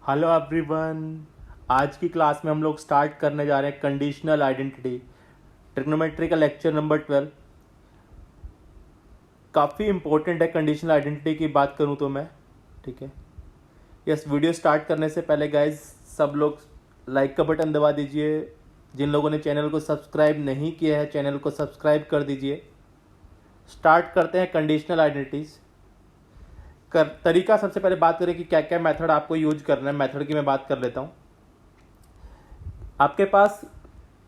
Hello everyone. आज की class में हम लोग स्टार्ट करने जा रहे हैं कंडीशनल आइडेंटिटी, ट्रिग्नोमेट्री का लेक्चर नंबर 12। काफ़ी इंपॉर्टेंट है कंडीशनल आइडेंटिटी की बात करूं तो मैं, ठीक है। यस, वीडियो स्टार्ट करने से पहले गाइज सब लोग लाइक का बटन दबा दीजिए। जिन लोगों ने चैनल को सब्सक्राइब नहीं किया है चैनल को सब्सक्राइब कर दीजिए। स्टार्ट करते हैं कंडीशनल आइडेंटिटीज कर तरीका। सबसे पहले बात करें कि क्या क्या मेथड आपको यूज करना है। मेथड की मैं बात कर लेता हूँ। आपके पास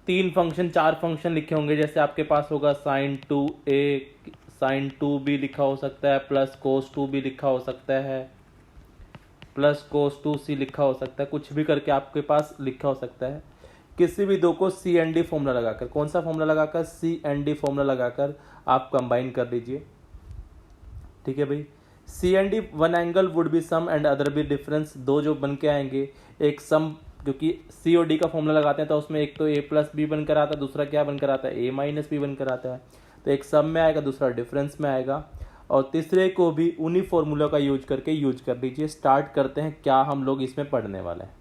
3 फंक्शन 4 फंक्शन लिखे होंगे। जैसे आपके पास होगा sin2a, sin2b लिखा हो सकता है, प्लस cos2b लिखा हो सकता है, प्लस cos2c लिखा हो सकता है। कुछ भी करके आपके पास लिखा हो सकता है। किसी भी दो को सी एन डी फॉर्मूला लगाकर, कौन सा फॉर्मूला लगाकर, सी एन डी फॉर्मूला लगाकर आप कंबाइन कर लीजिए, ठीक है भाई। C and D, one angle would be sum and other be difference. दो जो बन के आएंगे, एक सम, क्योंकि सी और डी का फॉर्मूला लगाते हैं तो उसमें एक तो ए प्लस बी बनकर आता है, दूसरा क्या बनकर आता है, ए माइनस बी बनकर आता है। तो एक सम में आएगा, दूसरा डिफरेंस में आएगा। और तीसरे को भी उन्हीं फॉर्मूला का यूज करके यूज कर लीजिए। स्टार्ट करते हैं क्या हम लोग इसमें पढ़ने वाले हैं।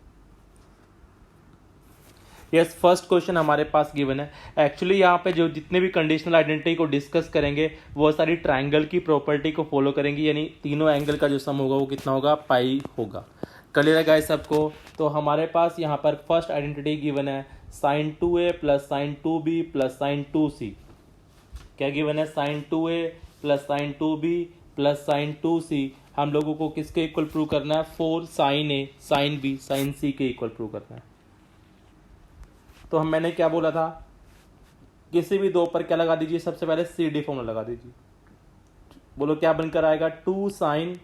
यस, फर्स्ट क्वेश्चन हमारे पास गिवन है। एक्चुअली यहाँ पे जो जितने भी कंडीशनल आइडेंटिटी को डिस्कस करेंगे वो सारी ट्रायंगल की प्रॉपर्टी को फॉलो करेंगी, यानी तीनों एंगल का जो सम होगा वो कितना होगा, पाई होगा। क्लियर है गाइस सबको। तो हमारे पास यहाँ पर फर्स्ट आइडेंटिटी गिवन है sin2a plus sin2b plus sin2c। क्या गिवन है, sin2a plus sin2b plus sin2c। हम लोगों को किसके इक्वल प्रूव करना है, 4 sin a sin b sin c के इक्वल प्रूव करना है। तो मैंने क्या बोला था, किसी भी दो पर क्या लगा दीजिए, सबसे पहले सी डी फॉर्मूला लगा दीजिए। बोलो क्या बनकर आएगा, 2 sin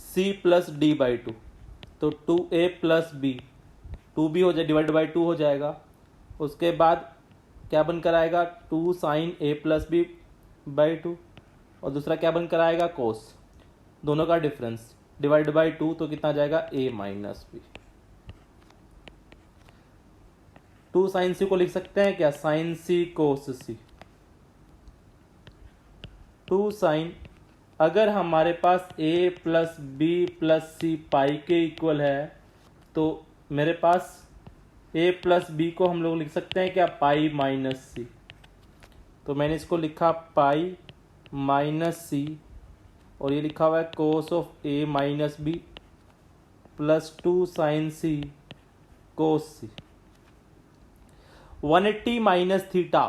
c plus D by 2। तो 2a प्लस बी, 2b हो जाए डिवाइड बाई 2 हो जाएगा। उसके बाद क्या बनकर आएगा, 2 sin a plus B by 2। और दूसरा क्या बनकर आएगा, कोस, दोनों का डिफरेंस डिवाइड बाई 2, तो कितना जाएगा, a minus B. 2 sin c को लिख सकते हैं क्या, sin c कोस c। 2 sin, अगर हमारे पास a plus B plus C pi के इक्वल है तो मेरे पास a प्लस बी को हम लोग लिख सकते हैं क्या, पाई माइनस सी। तो मैंने इसको लिखा पाई माइनस सी, और ये लिखा हुआ है cos of a minus B plus 2 sin c cos C. 180 minus theta,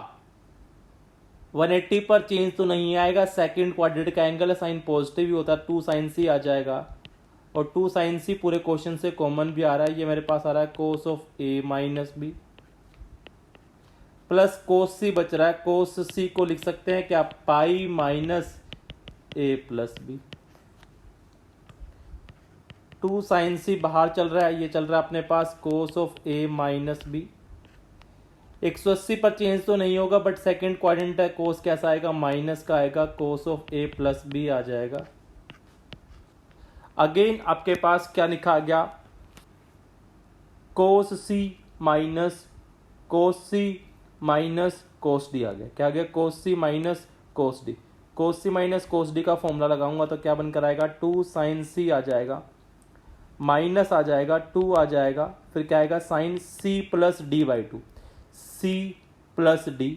180 पर चेंज तो नहीं आएगा, सेकंड क्वाड्रेटिक एंगल है, साइन पॉजिटिव ही होता है, 2 sin c आ जाएगा। और 2 sin c पूरे क्वेश्चन से कॉमन भी आ रहा है, ये मेरे पास आ रहा है cos of a minus B plus cos c बच रहा है। कोस c को लिख सकते हैं क्या, pi minus a plus B. 2 sin c बाहर चल रहा है, ये चल रहा है अपने पास cos of a minus B. 180 पर चेंज तो नहीं होगा, बट सेकंड क्वाड्रेंट है, कोस कैसा आएगा, माइनस का आएगा, cos of a plus B आ जाएगा। अगेन आपके पास क्या लिखा गया, cos C minus cos C minus cos D आ गया। क्या आ गया, cos C minus cos D. Cos C minus cos D का फॉर्मूला लगाऊंगा तो क्या बनकर आएगा, 2 sin c आ जाएगा, माइनस आ जाएगा, 2 आ जाएगा, फिर क्या आएगा, sin c plus D by 2। c plus D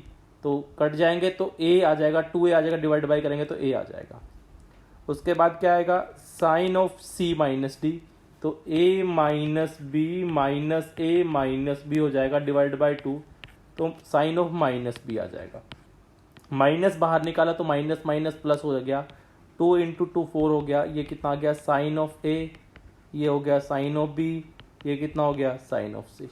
तो कट जाएंगे तो a आ जाएगा, 2a आ जाएगा, डिवाइड बाई करेंगे तो a आ जाएगा। उसके बाद क्या आएगा, sine of c minus D, तो a minus B minus A minus B हो जाएगा, डिवाइड बाई 2, तो साइन ऑफ माइनस बी आ जाएगा। माइनस बाहर निकाला तो माइनस माइनस प्लस हो गया, 2 इंटू 2 4 हो गया। ये कितना आ गया, साइन ऑफ a, ये हो गया साइन ऑफ b, ये कितना हो गया, साइन ऑफ c।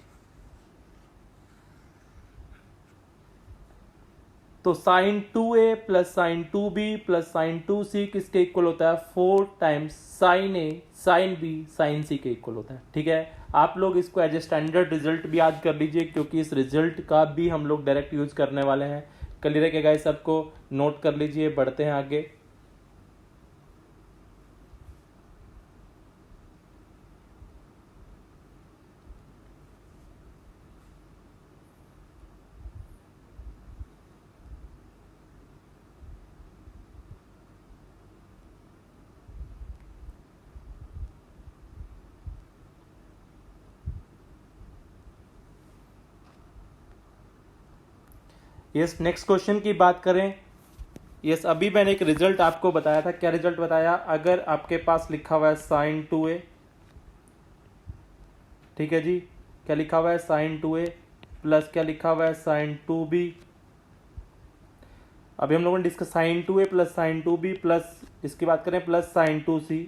तो sine 2a plus sine 2b plus sine 2c किसके इक्वल होता है, 4 times sine a sine b sine c के इक्वल होता है, ठीक है। आप लोग इसको एज ए स्टैंडर्ड रिजल्ट भी याद कर लीजिए, क्योंकि इस रिजल्ट का भी हम लोग डायरेक्ट यूज करने वाले हैं। क्लियर है क्या गाइस सबको, नोट कर लीजिए, बढ़ते हैं आगे। यस, नेक्स्ट क्वेश्चन की बात करें। यस, अभी मैंने एक रिजल्ट आपको बताया था। क्या रिजल्ट बताया? अगर आपके पास लिखा हुआ है साइन 2a, ठीक है जी, क्या लिखा हुआ है साइन 2a प्लस क्या लिखा हुआ है साइन 2b। अभी हम लोगों ने discuss sine 2a plus sine 2b plus इसकी बात करें प्लस साइन 2c,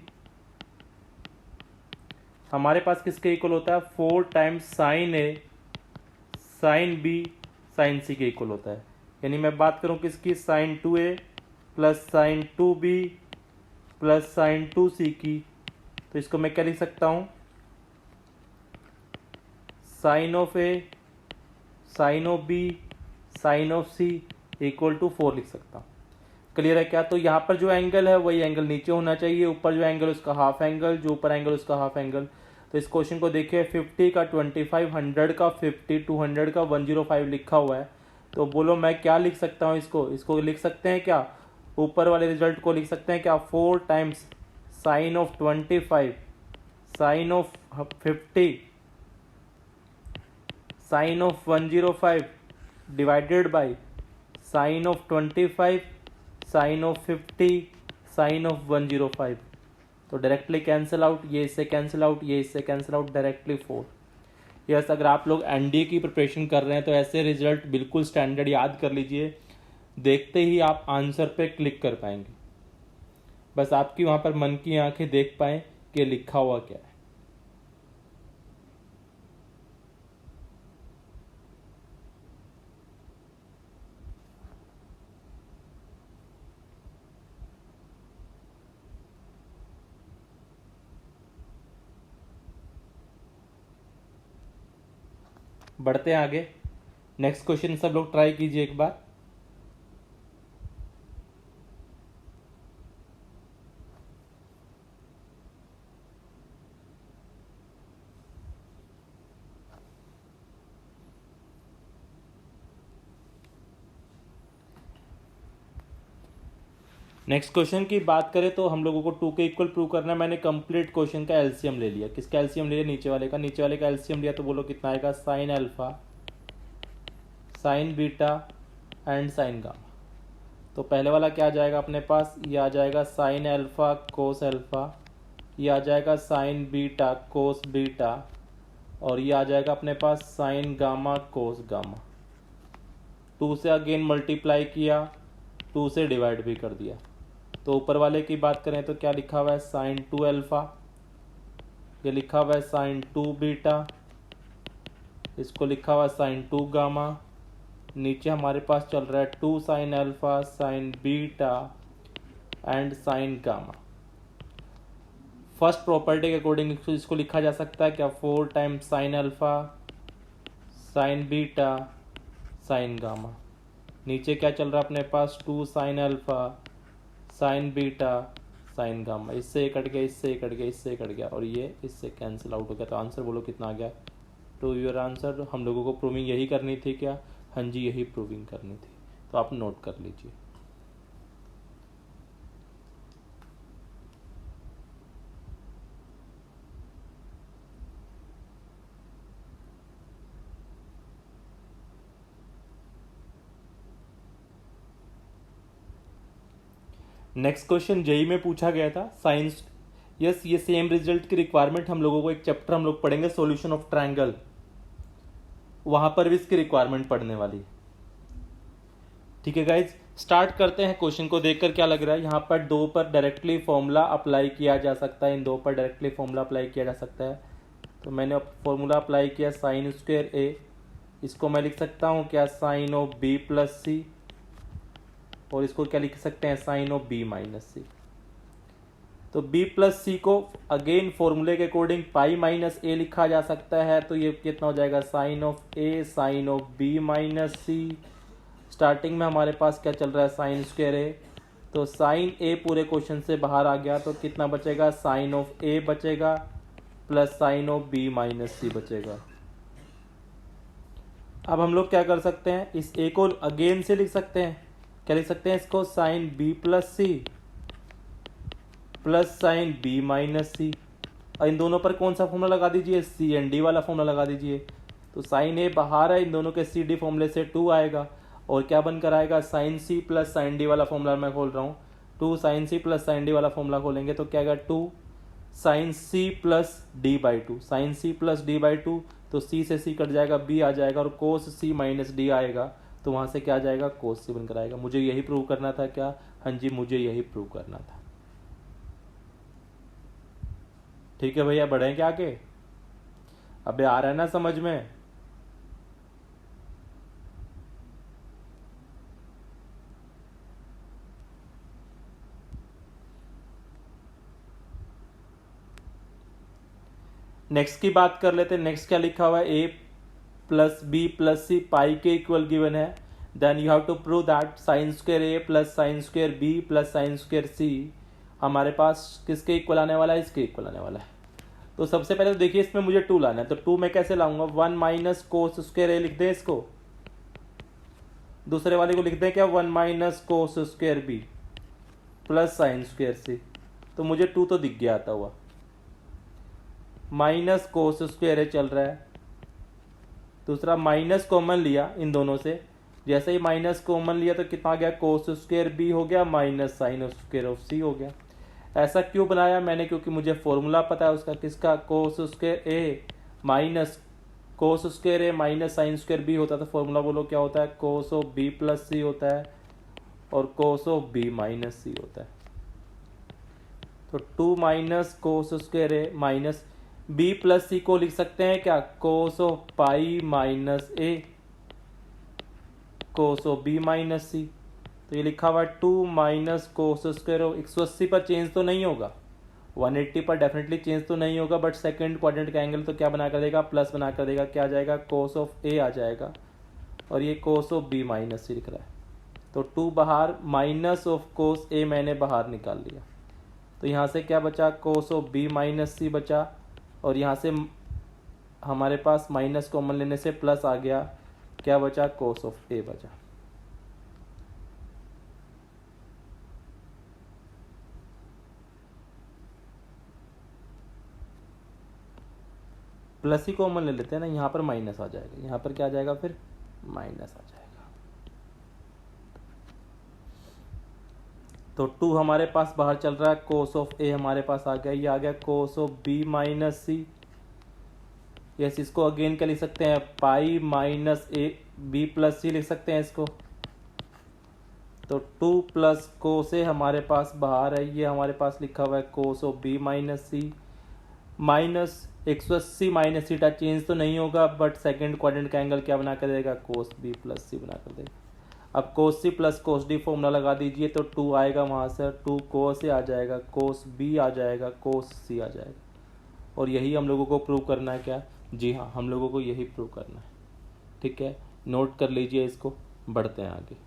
हमारे पास किसके इक्वल होता है? 4 times sine a sine b sine c के इक्वल होता है। यानी मैं बात करूं किसकी? Sine 2a plus sine 2b plus sine 2c की, तो इसको मैं क्या लिख सकता हूं? Sine of a sine of b sine of c equal to 4 लिख सकता हूं। क्लियर है क्या? तो यहाँ पर जो एंगल है वही एंगल नीचे होना चाहिए, ऊपर जो एंगल उसका हाफ एंगल, जो ऊपर एंगल उसका हाफ एंगल। तो इस क्वेश्चन को देखिए, 50 का 25, 100 का 50, 200 का 105 लिखा हुआ है। तो बोलो मैं क्या लिख सकता हूँ? इसको लिख सकते हैं क्या? ऊपर वाले रिजल्ट को लिख सकते हैं क्या? 4 times sine of 25 sine of 50 sine of 105 divided by sine of 25 sine of 50 sine of 105। तो डायरेक्टली कैंसिल आउट, ये इससे कैंसिल आउट, ये इससे कैंसिल आउट, डायरेक्टली 4। यस, अगर आप लोग एनडीए की प्रिपरेशन कर रहे हैं तो ऐसे रिजल्ट बिल्कुल स्टैंडर्ड याद कर लीजिए, देखते ही आप आंसर पे क्लिक कर पाएंगे। बस आपकी वहाँ पर मन की आंखें देख पाएं कि लिखा हुआ क्या है। बढ़ते हैं आगे। नेक्स्ट क्वेश्चन सब लोग ट्राई कीजिए एक बार। नेक्स्ट क्वेश्चन की बात करें तो हम लोगों को 2 के इक्वल प्रूव करना है। मैंने कंप्लीट क्वेश्चन का एलसीएम ले लिया। किसका एलसीएम लिया? नीचे वाले का एलसीएम लिया। तो बोलो कितना आएगा? Sine alpha sign beta and sign gamma. तो पहले वाला क्या आ जाएगा अपने पास? ये आ जाएगा साइन अल्फा कोस अल्फा, ये आ जाएगा साइन बीटा कोस बीटा, और ये आ जाएगा अपने पास साइन गामा कोस गामा। 2 से अगेन मल्टीप्लाई किया, 2 से डिवाइड भी कर दिया। तो ऊपर वाले की बात करें तो क्या लिखा हुआ है? साइन 2 अल्फा, ये लिखा हुआ है साइन 2 बीटा, इसको लिखा हुआ है साइन 2 गामा। नीचे हमारे पास चल रहा है 2 sine alpha sign beta and sign gamma. First property के अकॉर्डिंग इसको लिखा जा सकता है क्या? 4 times sine alpha sign beta sine gamma. नीचे क्या चल रहा है अपने पास? 2 sine alpha sign beta sine gamma. इससे ये कट गया, इससे ये कट गया, इससे ये कट गया, और ये इससे कैंसिल आउट हो गया। तो आंसर बोलो कितना आ गया? To your answer. हम लोगों को प्रूविंग यही करनी थी क्या? हाँ जी, यही प्रूविंग करनी थी। तो आप नोट कर लीजिए। नेक्स्ट क्वेश्चन जेई में पूछा गया था साइंस। यस, ये सेम रिजल्ट की रिक्वायरमेंट हम लोगों को एक चैप्टर हम लोग पढ़ेंगे सॉल्यूशन ऑफ ट्रायंगल, वहां पर भी इसकी रिक्वायरमेंट पढ़ने वाली। ठीक है गाइज, स्टार्ट करते हैं। क्वेश्चन को देखकर क्या लग रहा है? यहाँ पर 2 पर डायरेक्टली फॉर्मूला अप्लाई किया जा सकता है, इन 2 पर डायरेक्टली फॉर्मूला अप्लाई किया जा सकता है। तो मैंने फॉर्मूला अप्लाई किया साइन स्क्वायर ए, इसको मैं लिख सकता हूँ क्या? साइन ऑफ बी प्लस सी, और इसको क्या लिख सकते हैं? Sign of B minus C. तो b प्लस सी को अगेन फॉर्मूले के अकॉर्डिंग पाई माइनस ए लिखा जा सकता है। तो ये कितना हो जाएगा? Sine of A sine of B minus C. Starting में हमारे पास क्या चल रहा है? साइन स्क्वायर ए, तो साइन ए पूरे क्वेश्चन से बाहर आ गया, तो कितना बचेगा? साइन ऑफ ए बचेगा plus sine of B minus C बचेगा। अब हम लोग क्या कर सकते हैं? इस ए को अगेन से लिख सकते हैं। क्या लिख सकते हैं इसको? Sine B plus C plus sine B minus C. और इन दोनों पर कौन सा फॉर्मूला लगा दीजिए? सी एंड डी वाला फॉर्मूला लगा दीजिए। तो साइन ए बाहर है, इन दोनों के सी डी फॉर्मूले से 2 आएगा, और क्या बनकर आएगा, sine C plus sine D वाला फॉर्मूला मैं खोल रहा हूँ, 2 sine C plus sine D वाला फॉर्मूला खोलेंगे तो क्या आएगा, 2 sine C plus D by two, sine C plus D by two, तो सी से सी कट जाएगा, बी आ जाएगा और कोस सी माइनस डी आएगा, तो वहाँ से क्या आ जाएगा, कोस सी बनकर आएगा। मुझे यही प्रूव करना था क्या, हाँ जी मुझे यही प्रूव करना था। ठीक है भैया, बढ़ें क्या आगे, अबे आ रहा है ना समझ में। नेक्स्ट की बात कर लेते हैं। नेक्स्ट क्या लिखा हुआ है, A plus B plus C pi के इक्वल गिवन है, then you have to prove that sine square A plus sine square B plus sine square C हमारे पास किसके इक्वल आने वाला है, इसके इक्वल आने वाला है। तो सबसे पहले तो देखिए इसमें मुझे 2 लाना है, तो 2 मैं कैसे लाऊंगा, 1 माइनस कोस स्क्वायर ए लिख दें इसको, दूसरे वाले को लिख दें क्या, 1 minus cos square B plus sine square C, तो मुझे 2 तो दिख गया आता हुआ, माइनस कोस स्क्वायर ए चल रहा है, दूसरा माइनस कॉमन लिया इन दोनों से, जैसे ही माइनस कॉमन लिया तो कितना गया, कोस स्क्वायर बी हो गया माइनस साइन स्क्वायर ऑफ सी हो गया। ऐसा क्यों बनाया मैंने, क्योंकि मुझे फॉर्मूला पता है उसका, किसका, cos square A minus cos square A minus sine square B होता था, फॉर्मूला बोलो क्या होता है, cos of B plus C होता है और cos of B minus C होता है। तो 2 minus cos square A minus B plus C को लिख सकते हैं क्या, cos of pi minus A cos of B minus C, तो ये लिखा हुआ 2 माइनस कोस स्क्वायर, 180 पर चेंज तो नहीं होगा, 180 पर डेफिनेटली चेंज तो नहीं होगा, बट सेकंड क्वाड्रेंट का एंगल तो क्या बना कर देगा, प्लस बना कर देगा, क्या आ जाएगा, कोस ऑफ ए आ जाएगा, और ये कोस ऑफ बी माइनस सी लिख रहा है, तो 2 बाहर, माइनस ऑफ कोस ए मैंने बाहर निकाल लिया, तो यहाँ से क्या बचा, कोस ऑफ बी माइनस सी बचा, और यहाँ से हमारे पास माइनस कॉमन लेने से प्लस आ गया, क्या बचा, कोस ऑफ ए बचा। प्लस ही कॉमन ले लेते हैं ना, यहाँ पर माइनस आ जाएगा, यहाँ पर क्या आ जाएगा, फिर माइनस आ जाएगा, तो 2 हमारे पास बाहर चल रहा है, कोस ऑफ ए हमारे पास आ गया, ये आ गया cos of B minus C, yes इसको अगेन क्या लिख सकते हैं, pi minus A B plus C लिख सकते हैं इसको, तो 2 प्लस कोस ए हमारे पास बाहर है, ये हमारे पास लिखा हुआ है cos of B minus C, minus 180 minus theta change तो नहीं होगा, बट सेकंड क्वाड्रेंट का एंगल क्या बना कर देगा, कोस बी प्लस सी बना कर देगा। अब cos C plus cos D formula लगा दीजिए, तो 2 आएगा वहाँ से, 2 कोस ए आ जाएगा, कोस बी आ जाएगा, कोस सी आ जाएगा, और यही हम लोगों को प्रूव करना है क्या, जी हाँ हम लोगों को यही प्रूव करना है। ठीक है, नोट कर लीजिए इसको, बढ़ते हैं आगे।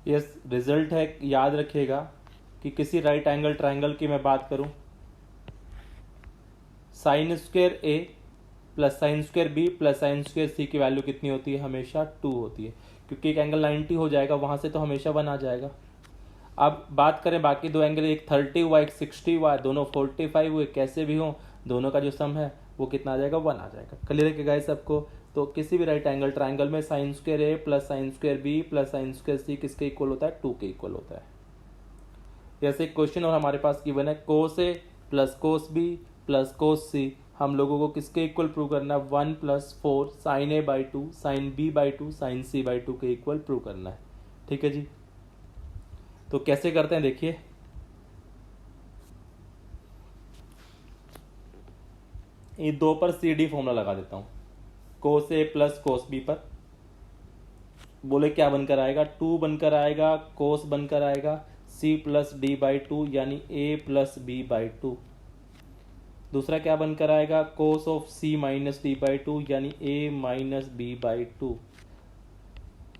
यस रिजल्ट है, याद रखिएगा कि किसी राइट एंगल ट्राइंगल की मैं बात करूं, sine square A plus sine square B plus sine square C की वैल्यू कितनी होती है, हमेशा 2 होती है, क्योंकि एक एंगल 90 हो जाएगा, वहां से तो हमेशा 1 आ जाएगा। अब बात करें बाकी 2 एंगल, एक 30 हुआ एक 60 हुआ, दोनों 45 हुए, कैसे भी हो दोनों का जो सम है वो कितना आ जाएगा, 1 आ जाएगा। क्लियर है गाइस सबको। तो किसी भी राइट एंगल ट्राइंगल में sine square A plus sine square B plus sine square C किसके इक्वल होता है, 2 के इक्वल होता है। जैसे क्वेश्चन और हमारे पास गिवन है cos A plus cos B plus cos C, हम लोगों को किसके इक्वल प्रूव करना है, 1 + 4 sine A by 2 sine B by 2 sine C by 2 के इक्वल प्रूव करना है। ठीक है जी, तो कैसे करते हैं देखिए, ये 2 पर सी डी फॉर्मूला लगा देता हूं, कोस ए प्लस कोस बी पर, बोले क्या बनकर आएगा, 2 बनकर आएगा, कोस बनकर आएगा, सी प्लस डी बाई 2 यानी ए प्लस बी बाई 2, दूसरा क्या बनकर आएगा, cos of C minus D by two यानी A minus B by two.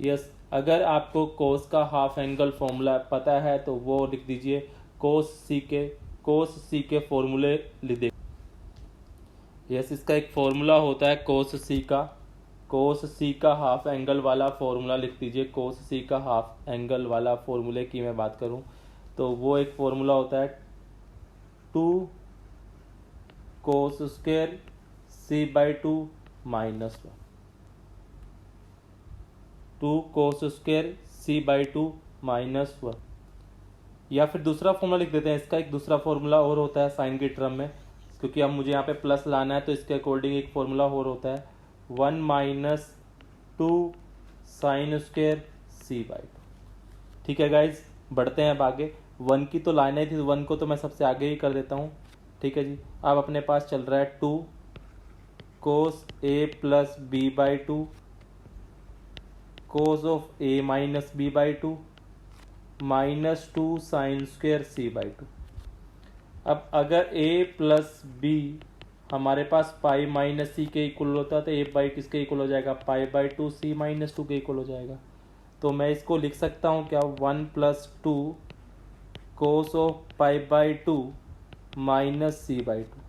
Yes, अगर आपको कोस का हाफ एंगल फॉर्मूला पता है तो वो लिख दीजिए, कोस सी के फॉर्मूले लिख दे। यस, इसका एक फॉर्मूला होता है कोस सी का हाफ एंगल वाला फॉर्मूला लिख दीजिए। कोस सी का हाफ एंगल वाला फॉर्मूले की मैं बात करूं तो वो एक फॉर्मूला होता है 2 cos square C by two minus 2 cos square C by two minus 1। या फिर दूसरा फॉर्मूला लिख देते हैं, इसका एक दूसरा फॉर्मूला और होता है साइन के टर्म में, क्योंकि अब मुझे यहाँ पे प्लस लाना है तो इसके अकॉर्डिंग एक फॉर्मूला और होता है 1 minus 2 sine square C by two. ठीक है गाइज, बढ़ते हैं अब आगे। 1 की तो लाइन थी, 1 को तो मैं सबसे आगे ही कर देता हूँ। ठीक है जी, अब अपने पास चल रहा है 2 cos A plus B by two cos of A minus B by two minus 2 sine square C by two. अब अगर a प्लस बी हमारे पास पाई माइनस सी के इक्वल होता है तो a बाई किसके इक्वल हो जाएगा, pi by two C minus two के इक्वल हो जाएगा। तो मैं इसको लिख सकता हूँ क्या, 1 प्लस 2 cos of pi by two minus C by two.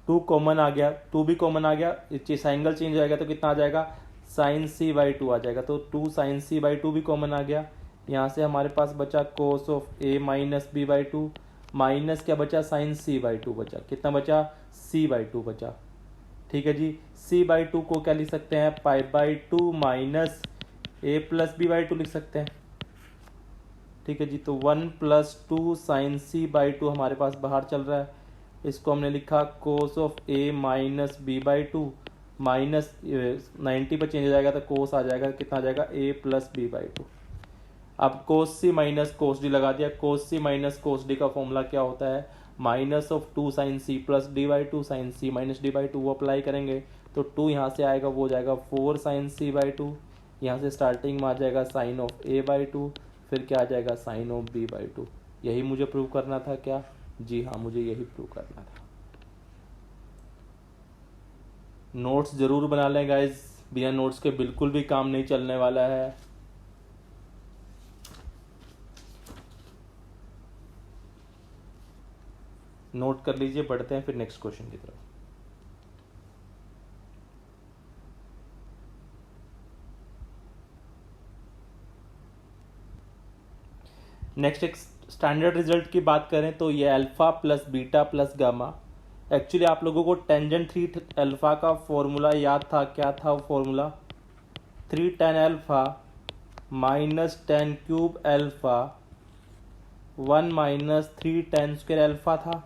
Two common आ गया, 2 भी कॉमन आ गया, एंगल चेंज हो जाएगा तो कितना आ जाएगा, साइन सी बाई टू आ जाएगा। तो 2 साइन सी बाई टू भी कॉमन आ गया। यहाँ से हमारे पास बचा cos of A minus B by two minus क्या बचा, साइन सी बाई टू बचा। कितना बचा, सी बाई टू बचा। ठीक है जी, सी बाई टू को क्या लिख सकते हैं, pi by two minus A plus B by two लिख सकते हैं। ठीक है जी, तो 1 प्लस 2 साइन सी बाई टू हमारे पास बाहर चल रहा है, इसको हमने लिखा cos of A minus B by two minus 90 पर चेंज हो जाएगा तो कोस आ जाएगा, कितना आ जाएगा, A plus B by two. अब cos C minus cos D लगा दिया। Cos C minus cos D का फॉर्मूला क्या होता है, minus of 2 sine C plus D by two sine C minus D by two. वो अप्लाई करेंगे तो 2 यहाँ से आएगा, वो हो जाएगा 4 साइन सी बाई टू। यहाँ से स्टार्टिंग में आ जाएगा sine of A by two, फिर क्या आ जाएगा, sine of B by two. यही मुझे प्रूव करना था क्या, जी हाँ, मुझे यही प्रूव करना था। नोट्स जरूर बना लें गाइज, बिना नोट्स के बिल्कुल भी काम नहीं चलने वाला है। नोट कर लीजिए, बढ़ते हैं फिर नेक्स्ट क्वेश्चन की तरफ। नेक्स्ट एक स्टैंडर्ड रिजल्ट की बात करें तो ये alpha plus beta plus gamma. Actually आप लोगों को टेंजेंट 3 अल्फा का फॉर्मूला याद था, क्या था वो formula, 3 tan alpha minus 10 cube alpha 1 minus 3 tan square alpha था।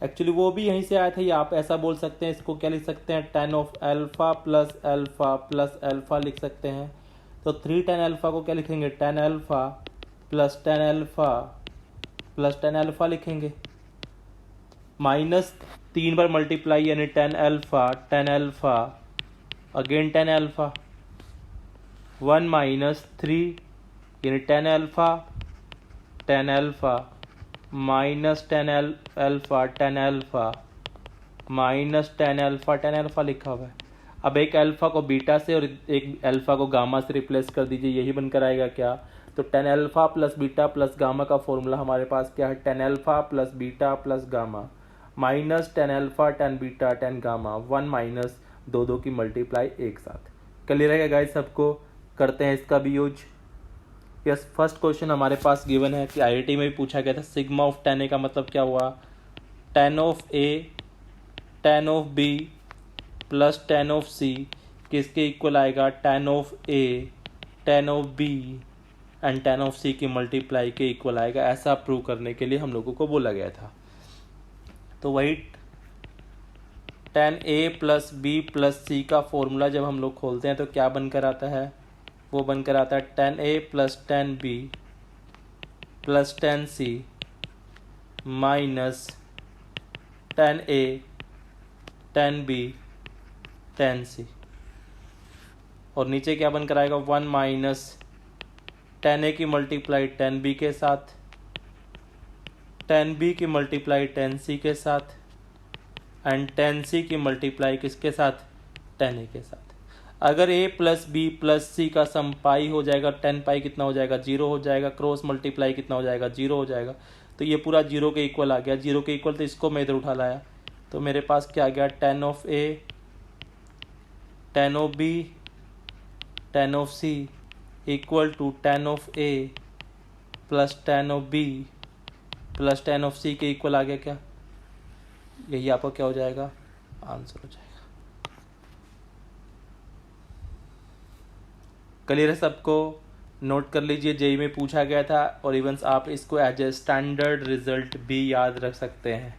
एक्चुअली वो भी यहीं से आया था, या आप ऐसा बोल सकते हैं, इसको क्या लिख सकते हैं, tan of alpha plus alpha लिख सकते हैं। तो 3 tan अल्फा को क्या लिखेंगे, tan alpha plus tan alpha लिखेंगे, माइनस 3 बार मल्टीप्लाई यानी tan alpha again tan alpha 1 minus 3 यानी tan alpha minus tan alpha minus tan alpha लिखा हुआ है। अब एक अल्फा को बीटा से और एक अल्फा को गामा से रिप्लेस कर दीजिए, यही बनकर आएगा क्या, तो tan alpha plus beta plus gamma का फॉर्मूला हमारे पास क्या है, tan alpha plus beta plus gamma minus tan alpha tan beta tan gamma 1 minus 2 की मल्टीप्लाई एक साथ। क्लियर है गाइस सबको, करते हैं इसका भी यूज। यस, फर्स्ट क्वेश्चन हमारे पास गिवन है कि आईआईटी में भी पूछा गया था, सिग्मा ऑफ tan ए का मतलब क्या हुआ, tan of A tan of B plus tan of C किसके इक्वल आएगा, tan of A tan of B and tan of C की मल्टीप्लाई के इक्वल आएगा। ऐसा प्रूव करने के लिए हम लोगों को बोला गया था। तो वही tan A plus B plus सी का फॉर्मूला जब हम लोग खोलते हैं तो क्या बनकर आता है, वो बनकर आता है tan A plus tan B plus tan C minus tan A tan B tan C. और नीचे क्या बनकर आएगा 1 माइनस टेन ए की मल्टीप्लाई टेन बी के साथ, टेन बी की मल्टीप्लाई टेन सी के साथ, एंड टेन सी की मल्टीप्लाई किसके साथ, टेन ए के साथ। अगर ए प्लस बी प्लस सी का सम पाई हो जाएगा, टेन पाई कितना हो जाएगा, जीरो हो जाएगा, क्रॉस मल्टीप्लाई कितना हो जाएगा, जीरो हो जाएगा। तो ये पूरा जीरो के इक्वल आ गया, जीरो के इक्वल, तो इसको मैं इधर उठा लाया, तो मेरे पास क्या आ गया, tan of A, tan of B, tan of C equal to tan of A plus tan of B plus tan of C के इक्वल आ गया क्या, यही आपका क्या हो जाएगा, आंसर हो जाएगा। क्लियर है सबको, नोट कर लीजिए, जेई में पूछा गया था, और इवन आप इसको एज ए स्टैंडर्ड रिजल्ट भी याद रख सकते हैं।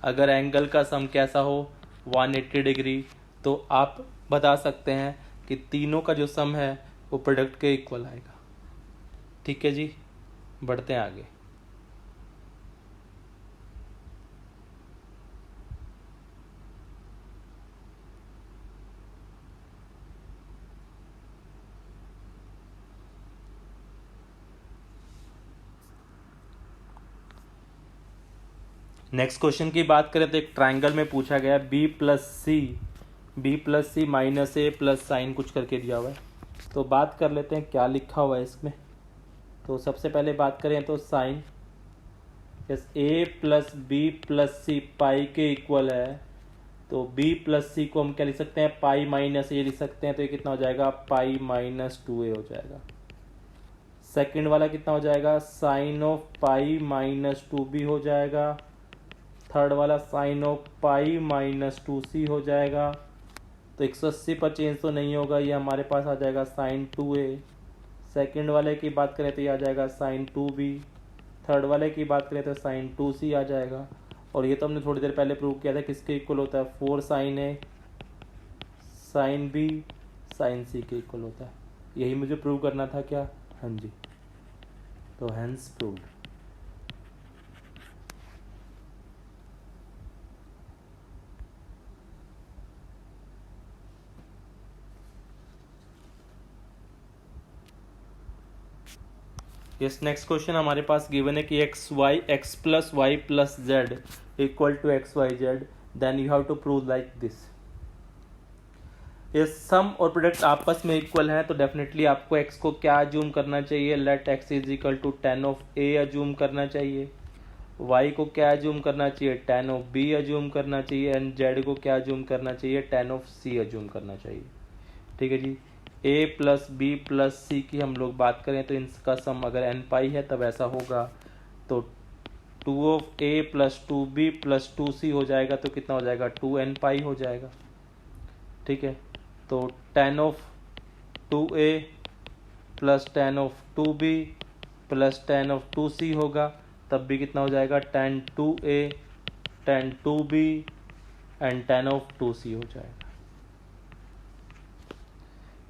अगर एंगल का सम कैसा हो 180 डिग्री, तो आप बता सकते हैं कि तीनों का जो सम है वो प्रोडक्ट के इक्वल आएगा। ठीक है जी, बढ़ते हैं आगे। नेक्स्ट क्वेश्चन की बात करें तो एक ट्राइंगल में पूछा गया B plus C minus A plus sign कुछ करके दिया हुआ है। तो बात कर लेते हैं क्या लिखा हुआ है इसमें। तो सबसे पहले बात करें तो साइन, यस, ए plus B plus C pi के इक्वल है, तो बी प्लस सी को हम क्या लिख सकते हैं, पाई माइनस ए लिख सकते हैं, तो ये कितना हो जाएगा, पाई माइनस 2a हो जाएगा। सेकंड वाला कितना हो जाएगा, sine of pi minus 2b हो जाएगा। थर्ड वाला sign of pi minus 2c हो जाएगा। तो 180 पर चेंज तो नहीं होगा, ये हमारे पास आ जाएगा साइन 2a। सेकंड वाले की बात करें तो ये आ जाएगा साइन 2b। थर्ड वाले की बात करें तो साइन 2c आ जाएगा। और ये तो हमने थोड़ी देर पहले प्रूव किया था, किसके इक्वल होता है, 4 साइन ए साइन बी साइन सी के इक्वल होता है। यही मुझे प्रूव करना था क्या, हाँ जी, तो hence proved. Yes, next question हमारे पास गिवन है कि X plus Y plus Z equal to X Y Z, then you have to prove like this. ये सम और प्रोडक्ट आपस में इक्वल हैं, तो डेफिनेटली आपको एक्स को क्या अज्यूम करना चाहिए, let X is equal to tan of A assume करना चाहिए। वाई को क्या अज्यूम करना चाहिए, टेन ऑफ बी अज्यूम करना चाहिए। एंड जेड को क्या अज्यूम करना चाहिए, टेन ऑफ सी अज्यूम करना चाहिए। ठीक है जी, ए प्लस बी प्लस सी की हम लोग बात करें तो इनका सम अगर एन पाई है तब ऐसा होगा, तो 2 of A plus 2b plus 2c हो जाएगा, तो कितना हो जाएगा, 2n पाई हो जाएगा। ठीक है, तो 10 of 2a plus 10 of 2b plus 10 of 2c होगा, तब भी कितना हो जाएगा, 10 2a 10 2b and 10 of 2c हो जाएगा।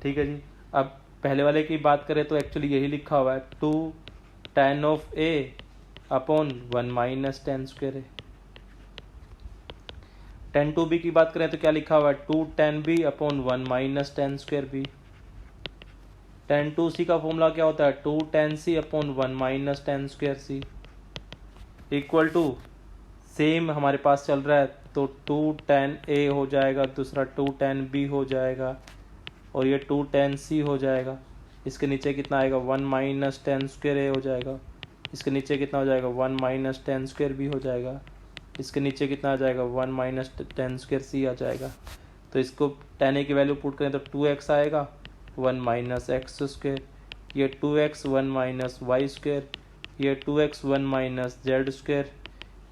ठीक है जी, अब पहले वाले की बात करें तो एक्चुअली यही लिखा हुआ है, 2 10 of a upon 1 minus 10 square है। 10 2b की बात करें तो क्या लिखा हुआ है, 2 10b upon 1 minus 10 square b। 10 2c का फॉर्मूला क्या होता है, 2 10c upon 1 minus 10 square c equal to, same हमारे पास चल रहा है, तो 2 10a हो जाएगा, दूसरा 2 10b हो जाएगा, और ये 2 10c हो जाएगा। इसके नीचे कितना आएगा, 1 माइनस 10 स्क्वायर ए हो जाएगा। इसके नीचे कितना हो जाएगा, 1 माइनस 10 स्क्वायर बी हो जाएगा। इसके नीचे कितना आ जाएगा, 1 माइनस 10 स्क्वायर सी आ जाएगा। तो इसको 10a की वैल्यू पुट करें तो 2x आएगा, 1 माइनस एक्स स्क्वायर, ये 2x 1 माइनस वाई स्क्वायर, ये 2x 1 minus Z square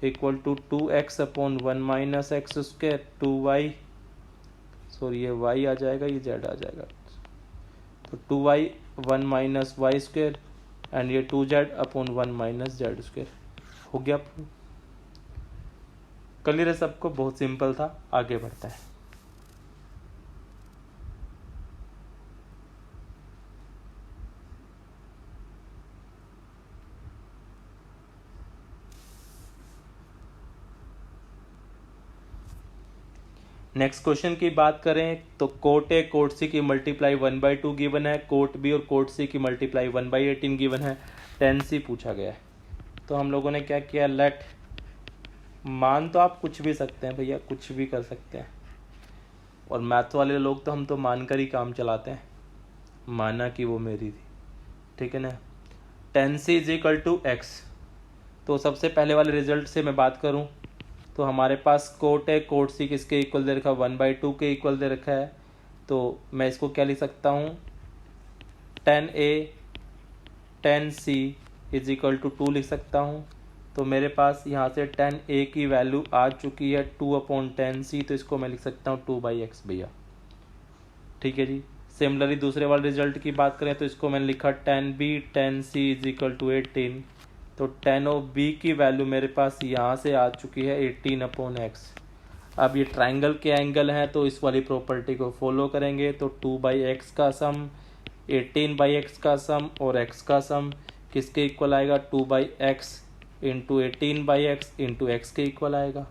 equal to 2x upon 1 minus X square 2y, sorry ये y आ जाएगा, ये z आ जाएगा, तो 2y 1 minus Y square and ये 2z upon 1 minus Z square हो गया। क्लियर है सबको, बहुत सिंपल था, आगे बढ़ता है। नेक्स्ट क्वेश्चन की बात करें तो कोट ए कोट सी की मल्टीप्लाई 1/2 गिवन है, कोट बी और कोट सी की मल्टीप्लाई 1/18 गिवन है, tan c पूछा गया है। तो हम लोगों ने क्या किया, लेट, मान तो आप कुछ भी सकते हैं भैया, कुछ भी कर सकते हैं, और मैथ वाले लोग तो हम तो मान कर ही काम चलाते हैं, माना कि वो मेरी थी, ठीक है ना। tan c is equal to X. तो सबसे पहले वाले रिजल्ट से मैं बात करूं तो हमारे पास कोट है, कोट सी किसके इक्वल दे रखा है, 1/2 के इक्वल दे रखा है। तो मैं इसको क्या लिख सकता हूँ, tan a tan c is equal to 2 लिख सकता हूँ। तो मेरे पास यहाँ से tan a की वैल्यू आ चुकी है 2/tan c, तो इसको मैं लिख सकता हूँ 2/x भैया, ठीक है जी। सिमिलरली दूसरे वाले रिजल्ट की बात करें तो इसको मैंने लिखा tan b tan c is equal to 18। तो tan ऑफ b की वैल्यू मेरे पास यहाँ से आ चुकी है 18/x। अब ये ट्राइंगल के एंगल हैं तो इस वाली प्रॉपर्टी को फॉलो करेंगे। तो 2/x का सम, 18/x का सम और x का सम किसके इक्वल आएगा, 2/x into 18/x into x के इक्वल आएगा,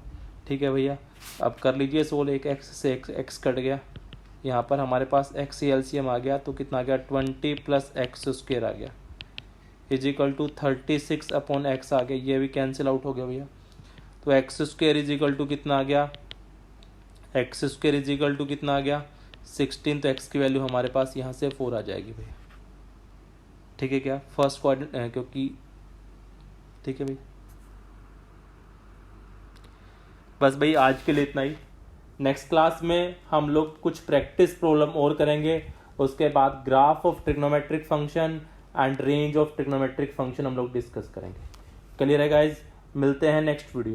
ठीक है भैया। अब कर लीजिए सोल्व, एक x से x कट गया, यहाँ पर हमारे पास x से LCM आ गया तो कितना आ गया, 20 + x² आ गया इज इक्वल टू 36/x आ गया, ये भी कैंसिल आउट हो गया भैया। तो x² इज इक्वल टू कितना आ गया, x² इज इक्वल टू कितना आ गया 16। तो x की वैल्यू हमारे पास यहाँ से 4 आ जाएगी भैया, ठीक है क्या, फर्स्ट क्वाड्रेंट क्योंकि, ठीक है भैया। बस भाई आज के लिए इतना ही। नेक्स्ट क्लास में हम लोग कुछ प्रैक्टिस प्रॉब्लम और करेंगे, उसके बाद graph of trigonometric function and range of trigonometric function हम लोग डिस्कस करेंगे। क्लियर है गाइज, मिलते हैं नेक्स्ट वीडियो में।